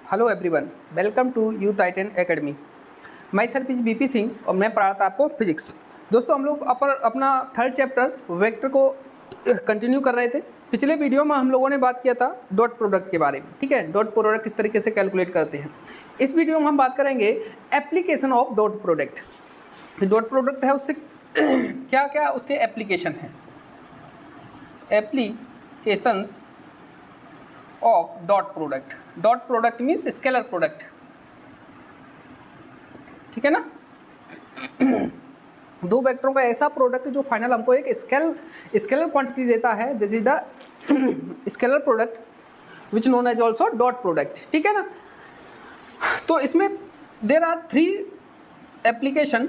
Hello everyone, welcome to Youth Titan Academy. Myself is BP Singh और मैं पढ़ाता आपको फिजिक्स। दोस्तों, हम लोग अपना थर्ड चैप्टर वेक्टर को कंटिन्यू कर रहे थे। पिछले वीडियो में हम लोगों ने बात किया था डॉट प्रोडक्ट के बारे में। ठीक है, डॉट प्रोडक्ट किस तरीके से कैलकुलेट करते हैं। इस वीडियो में हम बात करेंगे application of dot product. Dot product है, उससे क्या क्या उसके एप्लीकेशन हैं। Applications of dot product. Dot product means scalar product, ठीक है ना। दो वेक्टरों का ऐसा प्रोडक्ट जो फाइनल हमको एक स्केलर क्वांटिटी देता है, this is the scalar product which known as also dot product. ठीक है ना। तो इसमें there are three application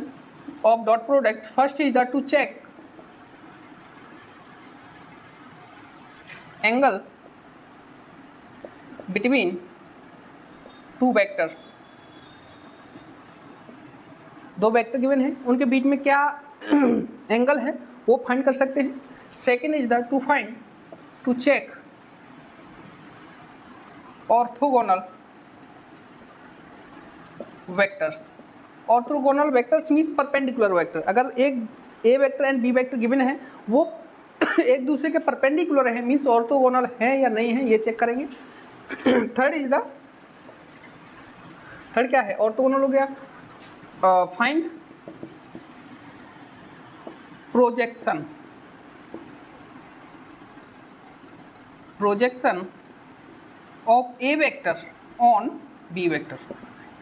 of dot product. First is the to check angle between two vector. दो वेक्टर गिवन है, उनके बीच में क्या एंगल है वो फाइंड कर सकते हैं। Second is the to check orthogonal vectors. Orthogonal vectors means perpendicular vector. अगर एक A vector and B vector given है, वो एक दूसरे के परपेंडिकुलर है, मीन्स ऑर्थोगोनल है या नहीं है, ये चेक करेंगे। थर्ड क्या है, ऑर्थोगोनल हो गया। Find projection of A vector on B vector.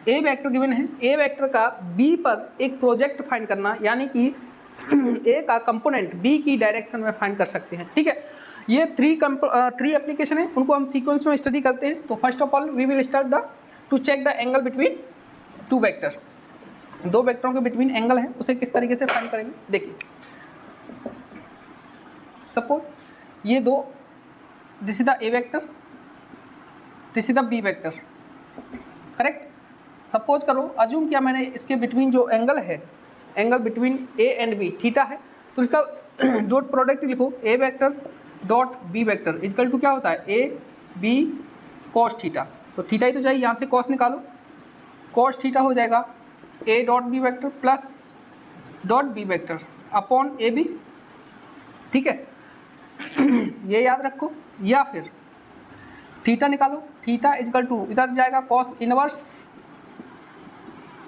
A vector given है, ए वेक्टर का बी पर एक प्रोजेक्ट फाइंड करना, यानी कि ए का कंपोनेंट बी की डायरेक्शन में फाइंड कर सकते हैं। ठीक है, ये थ्री एप्लीकेशन है, उनको हम सीक्वेंस में स्टडी करते हैं। तो first of all we will start to check the angle between two vector. दो वेक्टरों के बिटवीन एंगल है, उसे किस तरीके से फाइंड करेंगे देखिए। सपोज ये दो, this is the A vector, this is the B vector, correct. Suppose करो, अज्यूम किया मैंने इसके बिटवीन जो एंगल है, angle between A and B theta है, तो इसका डॉट प्रोडक्ट लिखो A vector dot B vector is equal to क्या होता है, ए बी कॉस थीटा। तो थीटा ही तो चाहिए, यहाँ से कॉस निकालो, कॉस थीटा हो जाएगा A dot B vector plus dot B vector upon A B. ठीक है, ये याद रखो। या फिर थीटा निकालो, थीटा इजकल टू इधर जाएगा cos inverse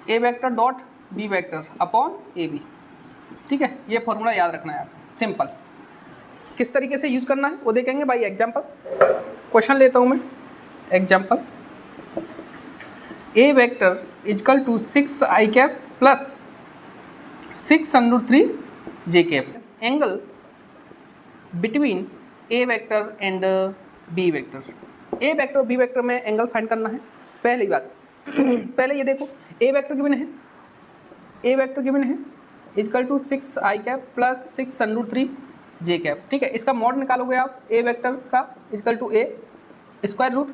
A vector dot B vector upon A B. ठीक है, ये फॉर्मूला याद रखना है आपको, सिंपल। किस तरीके से यूज करना है वो देखेंगे बाई एग्जाम्पल। क्वेश्चन लेता हूँ मैं, example. A vector is equal to 6 I cap plus 6√3 J cap. Angle between A vector and B vector. A vector और बी वेक्टर में एंगल फाइंड करना है। पहली बात पहले ये देखो, ए वेक्टर गिवन है equal to 6 I cap plus 6√3 J cap. ठीक है, इसका मॉड निकालोगे आप ए वेक्टर का equal to A square root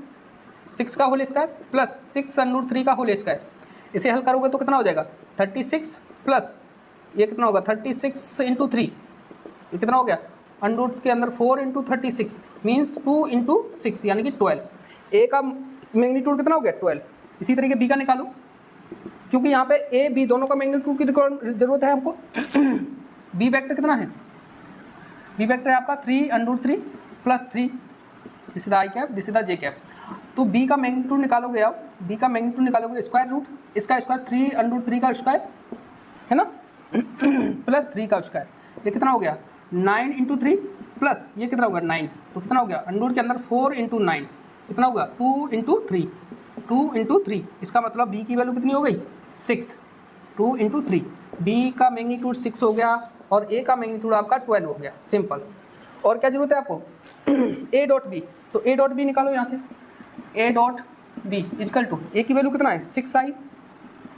6 का होल स्क्वायर प्लस 6√3 का होल स्क्वायर। इसे हल करोगे तो कितना हो जाएगा, 36 प्लस ये कितना होगा 36 इंटू 3, ये कितना हो गया, अंडर के अंदर 4 इंटू 36 मीन्स 2 इंटू 6 यानी कि 12। ए का मैग्नीट्यूड कितना हो गया 12। इसी तरीके बी का निकालो, क्योंकि यहाँ पे ए बी दोनों का मैग्नीट्यूड की जरूरत है हमको। बी वेक्टर कितना है, बी वेक्टर है आपका 3√3 plus 3, this is I cap, this is the J cap. तो बी का मैग्नीट्यूड निकालोगे आप, बी का मैग्नीट्यूड निकालोगे स्क्वायर रूट, इसका स्क्वायर 3√3 का स्क्वायर है ना प्लस 3 का स्क्वायर, ये कितना हो गया 9 इंटू 3 प्लस ये कितना होगा 9, तो कितना हो गया अंडर के अंदर 4 इंटू 9 कितना होगा 2 इंटू 3, 2 इंटू 3। इसका मतलब बी की वैल्यू कितनी हो गई 6, 2 इंटू 3। बी का मैग्नीट्यूड 6 हो गया और ए का मैग्नीट्यूड आपका 12 हो गया, सिंपल। और क्या जरूरत है आपको, ए डॉट बी। तो ए डॉट बी निकालो यहाँ से, A dot B is equal to A की वैल्यू कितना है 6 I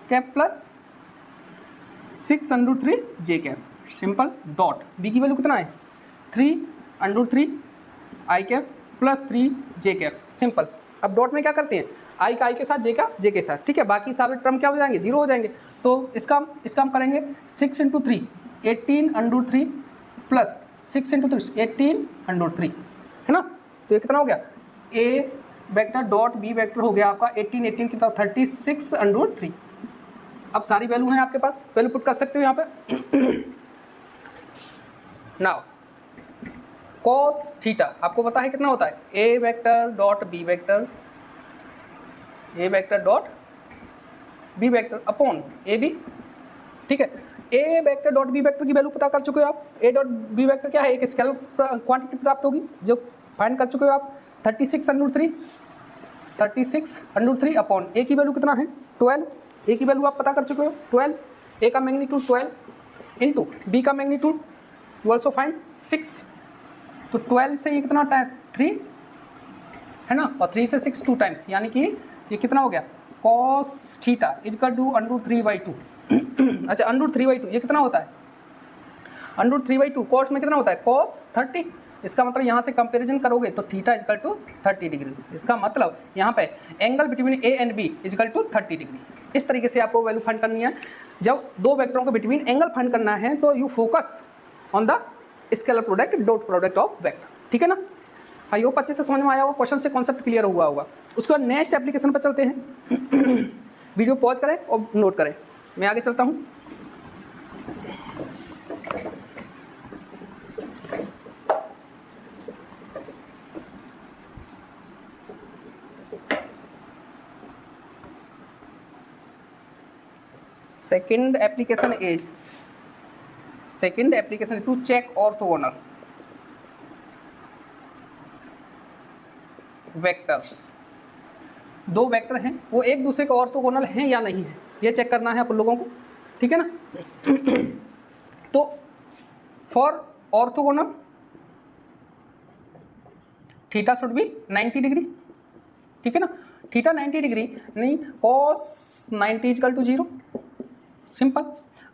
cap plus 6√3 J cap, simple. Dot B की वैल्यू कितना है 3√3 I cap plus 3 J cap, simple. अब डॉट में क्या करते हैं, आई का आई के साथ, जे का जे के साथ। ठीक है, बाकी सारे टर्म क्या हो जाएंगे, जीरो हो जाएंगे। तो इसका हम करेंगे 6 इंटू 3 18√3 प्लस 6 इंटू 3 18√3 है ना। तो ये कितना हो गया, ए वेक्टर डॉट बी वेक्टर हो गया आपका 18 कितना 36√3। अब सारी वैल्यू हैं आपके पास, वैल्यू पुट कर सकते हो यहाँ पे। नाउ कॉस थीटा आपको पता है कितना होता है, A vector dot B vector, A vector dot B vector upon A B, ठीक है। A vector dot B vector की वैल्यू पता कर चुके हो आप, ए डॉट बी वेक्टर क्या है, एक स्केलर क्वांटिटी प्राप्त होगी जो फाइंड कर चुके हो आप 36√3 अपॉन ए की वैल्यू कितना है 12, ए की वैल्यू आप पता कर चुके हो 12, ए का मैग्नीट्यूड 12 इंटू बी का मैग्नीट्यूड यू ऑल्सो फाइंड 6, तो 12 से ये कितना 3 है ना, और 3 से 6 2 टाइम्स, यानी कि ये कितना हो गया कॉस थीटा इजकल टू √3/2। अच्छा √3/2 ये कितना होता है, √3/2 कॉस में कितना होता है कॉस 30, इसका मतलब यहाँ से कंपैरिजन करोगे तो थीटा इजकल टू 30 डिग्री, इसका मतलब यहाँ पे angle between A and B is equal to 30 degree. इस तरीके से आपको वैल्यू फाइंड करनी है। जब दो वेक्टरों के बिटवीन एंगल फाइंड करना है तो you focus on the scalar product dot product of vector, ठीक है ना। आई होप अच्छे से समझ में आया होगा, क्वेश्चन से कॉन्सेप्ट क्लियर हुआ होगा। उसके बाद नेक्स्ट एप्लीकेशन पर चलते हैं। वीडियो पॉज करें और नोट करें, मैं आगे चलता हूँ। Second application to check orthogonal vectors. दो वेक्टर हैं वो एक दूसरे के ऑर्थोगोनल हैं या नहीं है, ये चेक करना है आप लोगों को, ठीक है ना। तो for orthogonal theta should be 90 degree, ठीक है ना। थीटा 90 डिग्री नहीं, कॉस 90 इजकल टू 0, सिंपल।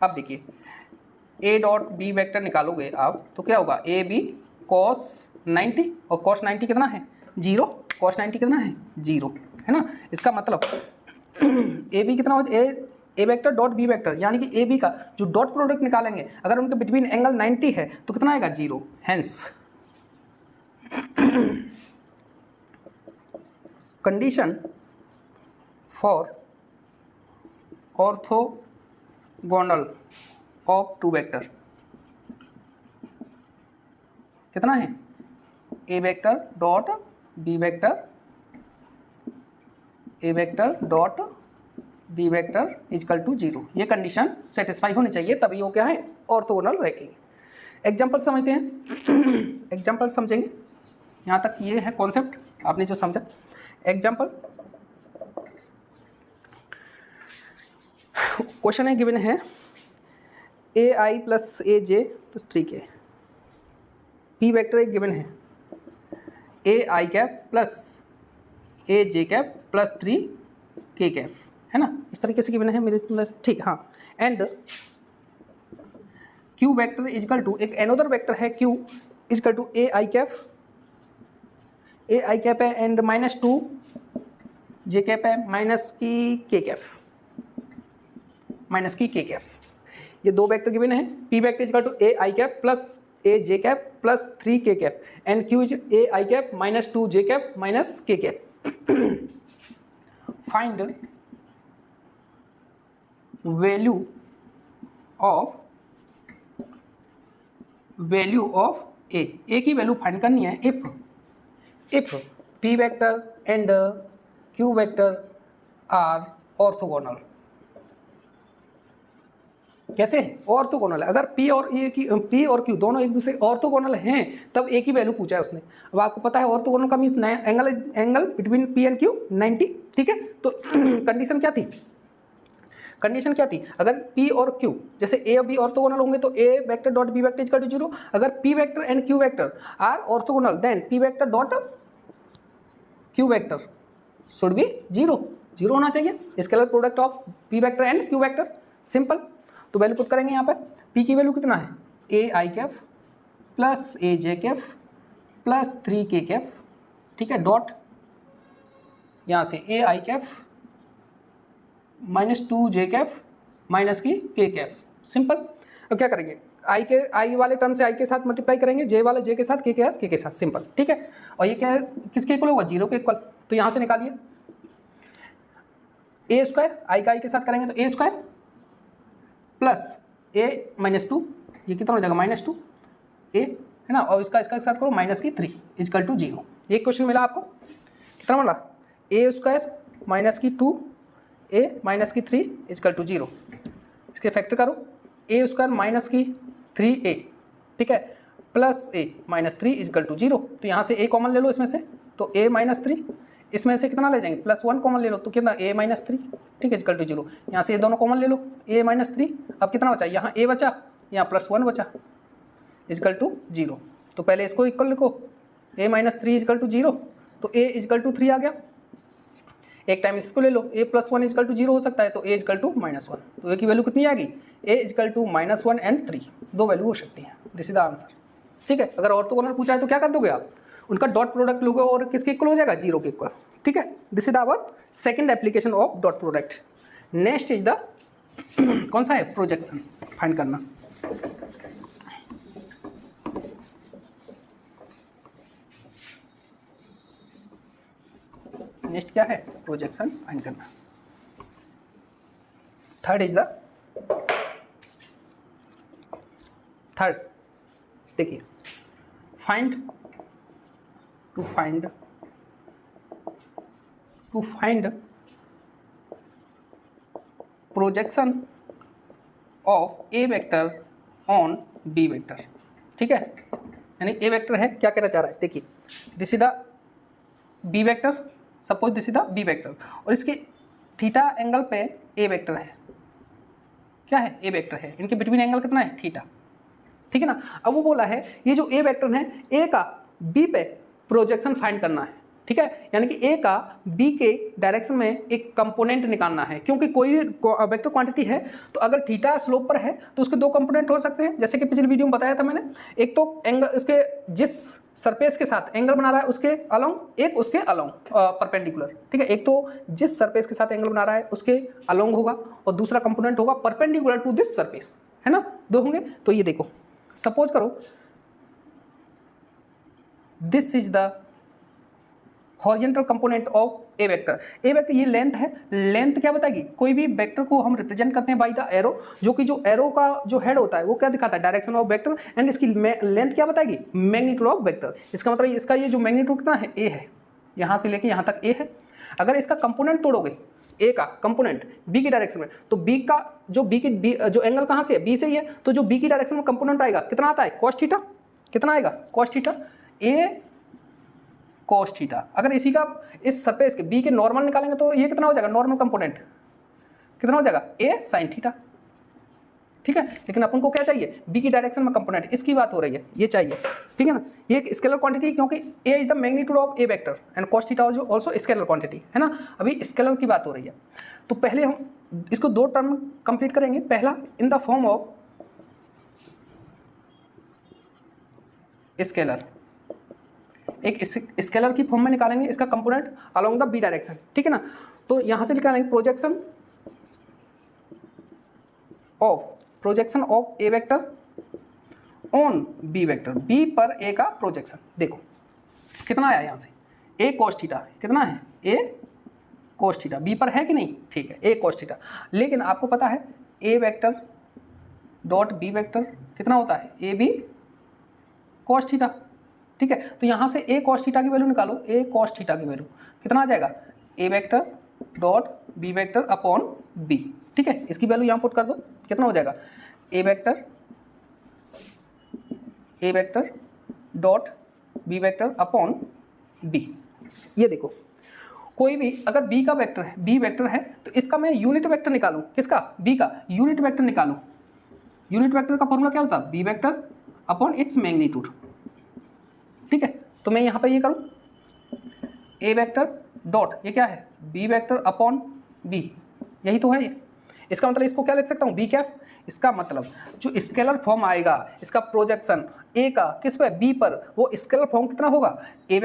अब देखिए ए डॉट बी वेक्टर निकालोगे आप तो क्या होगा, ए बी कॉस 90 और कॉस 90 कितना है 0, कॉस 90 कितना है 0, है ना। इसका मतलब ए बी कितना हो, ए वेक्टर डॉट बी वेक्टर, यानी कि ए बी का जो डॉट प्रोडक्ट निकालेंगे अगर उनके बिटवीन एंगल 90 है तो कितना आएगा 0। Hence condition for orthogonal of two vector कितना है, A vector dot B vector, A vector dot B vector is equal to 0। ये कंडीशन सेटिस्फाई होनी चाहिए तभी वो क्या है ऑर्थोगोनल रहेंगे। एग्जाम्पल समझते हैं, एग्जाम्पल समझेंगे। यहाँ तक ये है कॉन्सेप्ट आपने जो समझा। एग्जाम्पल क्वेश्चन है गिवन है AI plus AJ plus 3K, P vector एक गिवन है AI cap plus AJ cap plus 3K cap, है ना। इस तरीके से गिवन है मेरे प्लस, ठीक, हाँ। And Q vector is equal to एक एनोदर वेक्टर है Q is equal to AI cap है एंड -2 J कैप है माइनस की K कैप। ये दो वेक्टर गिवन है, P vector is equal to AI cap plus AJ cap plus 3K cap and Q is AI cap -2 J cap minus K cap. Find value of A की value find करनी है if P vector and Q vector are orthogonal. कैसे orthogonal है, अगर P और Q दोनों एक दूसरे ऑर्थोगोनल हैं तब ए की वैल्यू पूछा है उसने। अब आपको पता है ऑर्थोगोनल का means angle between P and Q 90, ठीक है। तो कंडीशन क्या थी, अगर P और Q जैसे A और B ऑर्थोगोनल होंगे तो A vector dot B vector equal to 0। अगर P vector and Q vector are orthogonal then P vector dot Q vector should be 0 होना चाहिए, scalar product of P vector and Q vector, simple. तो value put करेंगे यहाँ पर, P की value कितना है AI cap plus AJ cap plus 3K cap, ठीक है, डॉट यहाँ से AI cap -2 J cap minus की K कैप, सिंपल। अब क्या करेंगे, I वाले टर्म से I के साथ मल्टीप्लाई करेंगे, J वाले J के साथ K के साथ, सिंपल, ठीक है। और ये क्या है किसके इक्वल होगा 0 के इक्वल, तो यहाँ से निकालिए ए स्क्वायर, आई का आई के साथ करेंगे तो ए स्क्वायर प्लस ए माइनस 2, ये कितना हो जाएगा -2 ए, है ना, और इसका साथ करो -3 इजकल टू 0। ये क्वेश्चन मिला आपको, कितना मिला, ए स्क्वायर -2 ए -3 इजकल टू 0। इसके फैक्टर करो, ए स्क्वायर -3 ए, ठीक है, प्लस ए -3 इजकल टू 0। तो यहाँ से ए कॉमन ले लो इसमें से, तो ए -3, इसमें से कितना ले जाएंगे +1 कॉमन ले लो, तो कितना ए -3, ठीक है, इजकल टू 0। यहाँ से ये दोनों कॉमन ले लो, ए -3, अब कितना बचा, यहाँ ए बचा, यहाँ +1 बचा इजकल टू 0। तो पहले इसको इक्वल लिखो, ए -3 इजकल टू 0, तो ए इजकल टू 3 आ गया। एक टाइम इसको ले लो, ए +1 इजकल टू 0 हो सकता है, तो ए इजकल टू -1, तो ए की वैल्यू कितनी आ गई, ए इजकल टू -1 एंड 3, 2 वैल्यू हो सकती हैं। दिस इज द आंसर, ठीक है। अगर ऑर्थोगोनल पूछा है तो क्या कर दोगे आप, उनका डॉट प्रोडक्ट लोगे और किसके इक्वल हो जाएगा, 0 के इक्वल, ठीक है। This is our second application of dot product. Next is the कौन सा है, प्रोजेक्शन फाइंड करना। नेक्स्ट क्या है, प्रोजेक्शन फाइंड करना। थर्ड इज द थर्ड, देखिए find to find projection of A vector on B vector, ठीक है। यानी ए वेक्टर है, क्या कहना चाह रहा है, देखिए this is the B vector, suppose this is the B vector, और इसके थीटा एंगल पे ए वेक्टर है, क्या है, ए वेक्टर है, इनके बिटवीन एंगल कितना है, थीटा, ठीक है ना। अब वो बोला है ये जो ए वेक्टर है, ए का बी पे प्रोजेक्शन फाइंड करना है, ठीक है। यानी कि ए का बी के डायरेक्शन में एक कंपोनेंट निकालना है, क्योंकि कोई वेक्टर क्वांटिटी है तो अगर थीटा स्लोप पर है तो उसके 2 कंपोनेंट हो सकते हैं, जैसे कि पिछले वीडियो में बताया था मैंने। एक तो एंगल उसके जिस सरफेस के साथ एंगल बना रहा है उसके अलोंग, एक उसके अलोंग परपेंडिकुलर, ठीक है। एक तो जिस सरफेस के साथ एंगल बना रहा है उसके अलोंग होगा और दूसरा कंपोनेंट होगा परपेंडिकुलर टू दिस सरफेस, है ना, 2 होंगे। तो ये देखो, सपोज करो this is the horizontal component of A vector. A vector ये लेंथ है, लेंथ क्या बताएगी, कोई भी वेक्टर को हम रिप्रेजेंट करते हैं बाय द एरो, जो कि जो एरो का जो हेड होता है वो क्या दिखाता है, डायरेक्शन ऑफ वेक्टर, एंड इसकी लेंथ क्या बताएगी, मैग्नीट्यूड ऑफ वेक्टर। इसका मतलब इसका ये जो मैग्नीट्यूड कितना है, ए है, यहाँ से लेके यहाँ तक ए है। अगर इसका कंपोनेंट तोड़ोगे, ए का कंपोनेंट बी की डायरेक्शन में, तो बी का जो जो एंगल कहाँ से है, बी से ही है, तो जो बी की डायरेक्शन में कंपोनेंट आएगा कितना आता है, कॉस थीटा, कितना आएगा, कॉस थीटा, ए कॉस थीटा। अगर इसी का इस सरफेस के बी के नॉर्मल निकालेंगे तो ये कितना हो जाएगा, नॉर्मल कंपोनेंट कितना हो जाएगा, ए साइन थीटा, ठीक है। लेकिन अपन को क्या चाहिए, बी की डायरेक्शन में कंपोनेंट, इसकी बात हो रही है, ये चाहिए, ठीक है ना। ये एक स्केलर क्वांटिटी, क्योंकि A is the magnitude of A vector and cos theta also scalar quantity, है ना। अभी स्केलर की बात हो रही है, तो पहले हम इसको 2 टर्म कंप्लीट करेंगे। पहला in the form of scalar, एक स्केलर की फॉर्म में निकालेंगे इसका component along the B direction, ठीक है ना। तो यहां से निकालेंगे projection of A vector on B vector, B पर ए का प्रोजेक्शन। देखो कितना आया यहाँ से, ए कॉस थीटा, कितना है, ए कॉस थीटा, बी पर है कि नहीं, ठीक है, ए कॉस थीटा। लेकिन आपको पता है A vector dot B vector कितना होता है, ए बी कॉस थीटा, ठीक है। तो यहाँ से ए कॉस थीटा की वैल्यू निकालो, ए कॉस थीटा की वैल्यू कितना आ जाएगा, A vector dot B vector upon B, ठीक है। इसकी वैल्यू यहाँ पुट कर दो, कितना हो जाएगा, A vector dot B vector upon B. ये देखो कोई भी अगर बी का वेक्टर है, बी वेक्टर है, तो इसका मैं यूनिट वेक्टर निकालूं, किसका, बी का यूनिट वेक्टर निकालूं। यूनिट वेक्टर का फॉर्मूला क्या होता है, B vector upon its magnitude, ठीक है। तो मैं यहाँ पे ये करूँ, ए वेक्टर डॉट ये क्या है, बी वेक्टर अपॉन बी, यही तो है ये। इसका मतलब इसको क्या लिख सकता हूँ, बी कैफ। इसका मतलब जो स्केलर फॉर्म आएगा इसका प्रोजेक्शन ए का किस पे, बी पर, वो स्केलर फॉर्म कितना होगा, ए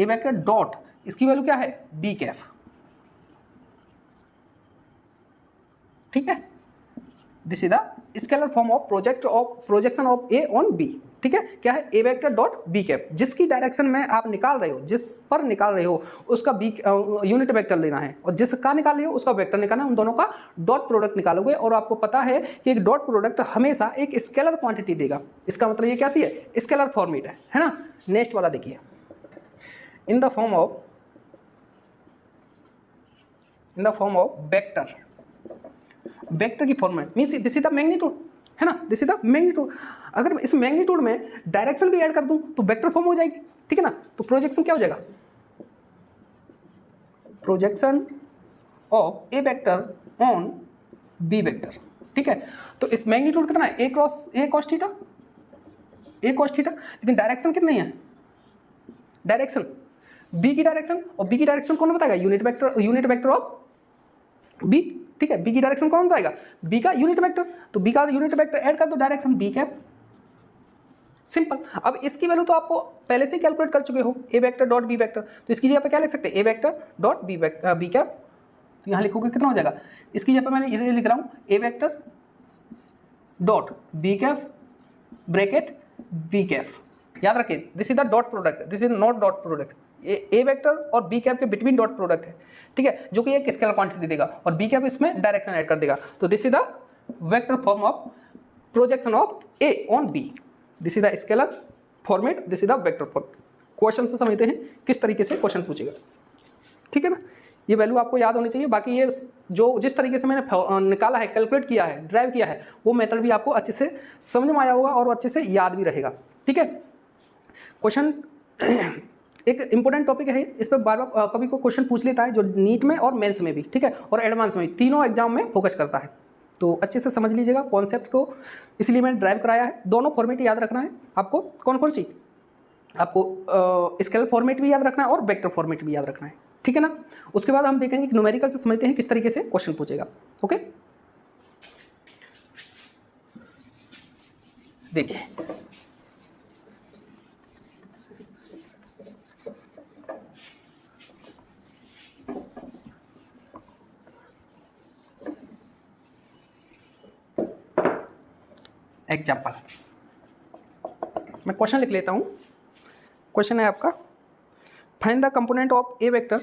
वेक्टर डॉट इसकी वैल्यू क्या है, बी कैफ, ठीक है। This is the scalar form of projection of A on B. ठीक है, क्या है, A vector dot B cap, जिसकी डायरेक्शन में आप निकाल रहे हो, जिस पर निकाल रहे हो उसका बी यूनिट वेक्टर लेना है, और जिसका निकाल रहे हो उसका वेक्टर निकालना है, उन दोनों का डॉट प्रोडक्ट निकालोगे। और आपको पता है कि एक डॉट प्रोडक्ट हमेशा एक स्केलर क्वांटिटी देगा, इसका मतलब ये कैसी है, स्केलर फॉर्मेट है ना। नेक्स्ट वाला देखिए, in the form of vector, vector की format means this is the magnitude, है ना, दिस इज द मैग्नीट्यूड। अगर मैं इस मैग्नीट्यूड में डायरेक्शन भी ऐड कर दूं तो वेक्टर फॉर्म हो जाएगी, ठीक है ना। तो प्रोजेक्शन क्या हो जाएगा, projection of A vector on B vector, ठीक है। तो इस मैग्नीट्यूड कितना है, ए कॉस थीटा, लेकिन डायरेक्शन कितनी है, डायरेक्शन बी की डायरेक्शन, और बी की डायरेक्शन कौन बताएगा, यूनिट वेक्टर ऑफ बी, ठीक है। बी की डायरेक्शन कौन बताएगा, बी का यूनिट वेक्टर, तो बी का यूनिट वेक्टर ऐड कर दो, डायरेक्शन बी कैप, सिंपल। अब इसकी वैल्यू तो आपको पहले से कैलकुलेट कर चुके हो, ए वेक्टर डॉट बी वेक्टर, तो इसकी जगह पे क्या लिख सकते हैं, ए वेक्टर डॉट बी कैप, तो यहाँ लिखोगे कितना हो जाएगा, इसकी जगह पे मैंने ये लिख रहा हूँ, A vector dot B cap bracket B cap, याद रखिए this is the dot product, this is not dot product, A vector और बी कैप के बिटवीन डॉट प्रोडक्ट है, ठीक है, जो कि एक स्केलर क्वांटिटी देगा, और बी कैप इसमें डायरेक्शन ऐड कर देगा। तो this is the vector form of projection of A on B, this is the scalar format, this is the vector form. Question से समझते हैं किस तरीके से क्वेश्चन पूछेगा, ठीक है ना। ये वैल्यू आपको याद होनी चाहिए। बाकी ये जो जिस तरीके से मैंने निकाला है, कैलकुलेट किया है, ड्राइव किया है, वो मेथड भी आपको अच्छे से समझ में आया होगा और अच्छे से याद भी रहेगा, ठीक है। क्वेश्चन एक इंपॉर्टेंट टॉपिक है, इस पर बार बार कभी को क्वेश्चन पूछ लेता है, जो नीट में और मेंस में भी, ठीक है, और एडवांस में भी, तीनों एग्जाम में फोकस करता है। तो अच्छे से समझ लीजिएगा कॉन्सेप्ट को, इसलिए मैंने ड्राइव कराया है। दोनों फॉर्मेट याद रखना है आपको, कौन सी, आपको स्केलर फॉर्मेट भी याद रखना है और वेक्टर फॉर्मेट भी याद रखना है, ठीक है ना। उसके बाद हम देखेंगे कि न्यूमेरिकल से समझते हैं किस तरीके से क्वेश्चन पूछेगा, ओके। देखिए एग्जाम्पल, मैं क्वेश्चन लिख लेता हूं। क्वेश्चन है आपका, find the component of A vector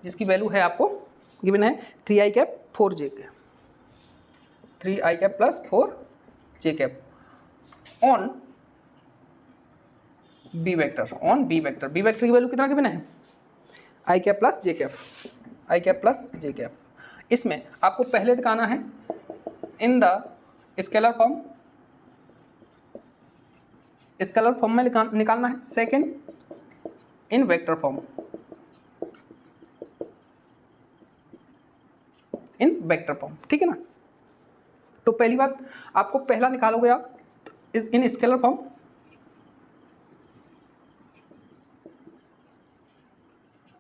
जिसकी वैल्यू है आपको गिवन है 3i cap 4j cap, 3i cap plus 4j cap on B vector, B vector की वैल्यू कितना गिवन है, i cap plus j cap. इसमें आपको पहले दिखाना है इन द स्केलर फॉर्म में निकालना है, सेकंड इन वेक्टर फॉर्म, ठीक है ना। तो पहली बात आपको पहला निकालोगे आप इस in scalar form,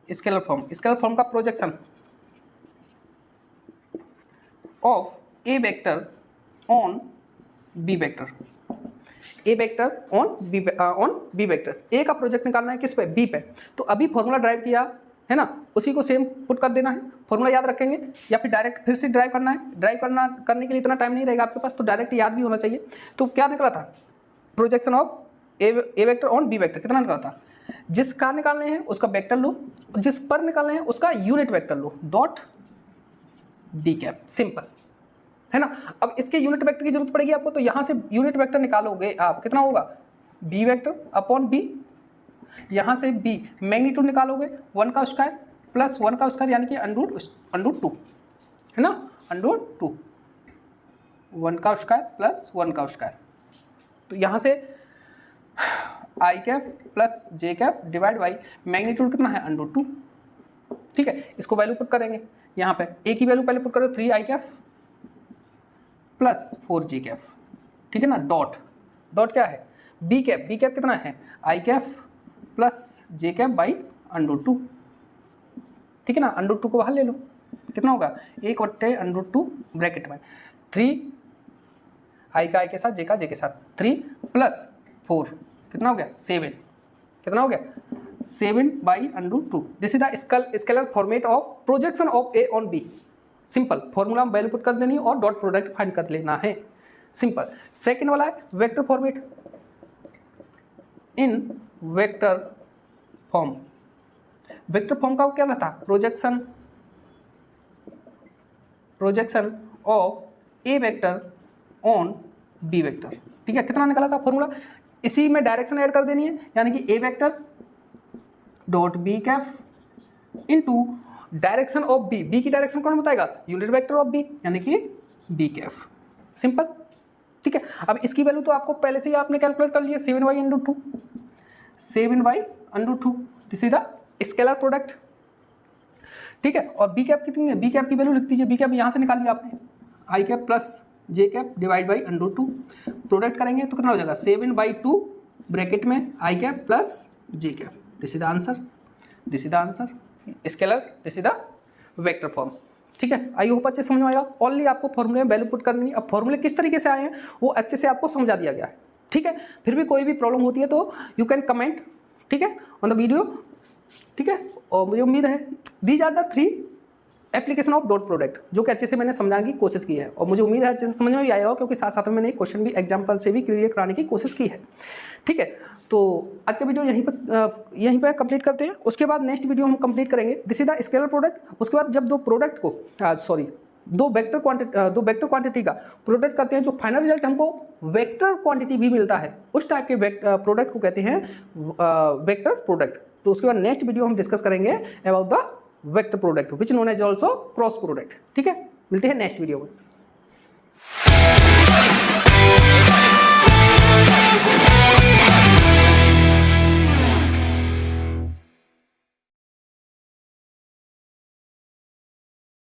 scalar form का projection of A vector on B vector, A का प्रोजेक्ट निकालना है किस पे, बी पे। तो अभी फॉर्मूला ड्राइव किया है ना, उसी को सेम पुट कर देना है, फॉर्मूला याद रखेंगे या फिर डायरेक्ट फिर से ड्राइव करना है। ड्राइव करने के लिए इतना टाइम नहीं रहेगा आपके पास, तो डायरेक्ट याद भी होना चाहिए। तो क्या निकला था, projection of A vector on B vector, कितना निकला था, जिसका निकालने हैं उसका वेक्टर लो, जिस पर निकालने हैं उसका यूनिट वेक्टर लो, डॉट बी कैप, सिंपल है ना। अब इसके यूनिट वेक्टर की जरूरत पड़ेगी आपको, तो यहां से यूनिट वेक्टर निकालोगे आप, कितना होगा, बी वेक्टर अपॉन बी, यहां से बी मैग्नीट्यूड निकालोगे 1 का स्क्वायर प्लस 1 का स्क्वायर, यानी कि अंडर 2 है ना, अंडर 2, 1 का स्क्वायर प्लस 1 का स्क्वायर। तो यहां से I cap plus J cap divide by magnitude कितना है, अंडर 2, ठीक है। इसको वैल्यू पुट करेंगे यहाँ पे, ए की वैल्यू पहले पुट करो 3i cap plus 4j cap, ठीक है ना। डॉट क्या है, बी कैप कितना है, I cap plus J cap by under 2, ठीक है ना। अंडर 2 को बाहर ले लो, कितना होगा, 1/√2 ब्रैकेट में 3 आई का आई के साथ, जे का जे के साथ, 3 प्लस 4 कितना हो गया, 7, कितना हो गया 7 by under 2। This is the scalar format of projection of A on B, simple, formula में वैल्यू पुट कर देनी है और डॉट प्रोडक्ट फाइंड कर लेना है, सिंपल। सेकंड वाला है vector format in vector form. Vector form का क्या रहता है, projection of A vector on B vector, ठीक है। कितना निकला था फॉर्मूला, इसी में डायरेक्शन ऐड कर देनी है, यानी कि A vector dot B cap into direction of B, B की डायरेक्शन कौन बताएगा, यूनिट वेक्टर ऑफ बी यानी कि बी कैप, सिंपल, ठीक है। अब इसकी वैल्यू तो आपको पहले से ही आपने कैलकुलेट कर लिया, 7y/2, 7y/2, this is the scalar product, ठीक है। और बी कैप कितनी है, बी कैप की वैल्यू लिख दीजिए, बी कैप यहाँ से निकाल लिया आपने, I cap plus J cap divide by √2, product करेंगे तो कितना हो जाएगा 7/2 ब्रैकेट में I cap plus J cap, this is the answer, this is the answer, scalar, this is the vector form, ठीक है। आई होप अच्छे समझ में आएगा। ओनली आपको फॉर्मूले में वैल्यू पुट करनी है। अब फॉर्मूले किस तरीके से आए हैं वो अच्छे से आपको समझा दिया गया है, ठीक है। फिर भी कोई भी प्रॉब्लम होती है तो यू कैन कमेंट, ठीक है, ऑन द वीडियो, ठीक है। और मुझे उम्मीद है these are the 3 application of dot product, जो कि अच्छे से मैंने समझाने की कोशिश की है, और मुझे उम्मीद है अच्छे से समझ में भी आया होगा, क्योंकि साथ साथ में मैंने एक क्वेश्चन भी एग्जाम्पल से भी क्लियर कराने की कोशिश की है, ठीक है। तो आज का वीडियो यहीं पर कंप्लीट करते हैं। उसके बाद नेक्स्ट वीडियो हम कंप्लीट करेंगे this is the scalar product. उसके बाद जब दो वेक्टर क्वांटिटी का प्रोडक्ट करते हैं, जो फाइनल रिजल्ट हमको वेक्टर क्वांटिटी भी मिलता है, उस टाइप के प्रोडक्ट को कहते हैं वेक्टर प्रोडक्ट। तो उसके बाद नेक्स्ट वीडियो हम डिस्कस करेंगे about the vector product which known as also cross product, ठीक है। मिलते हैं नेक्स्ट वीडियो में।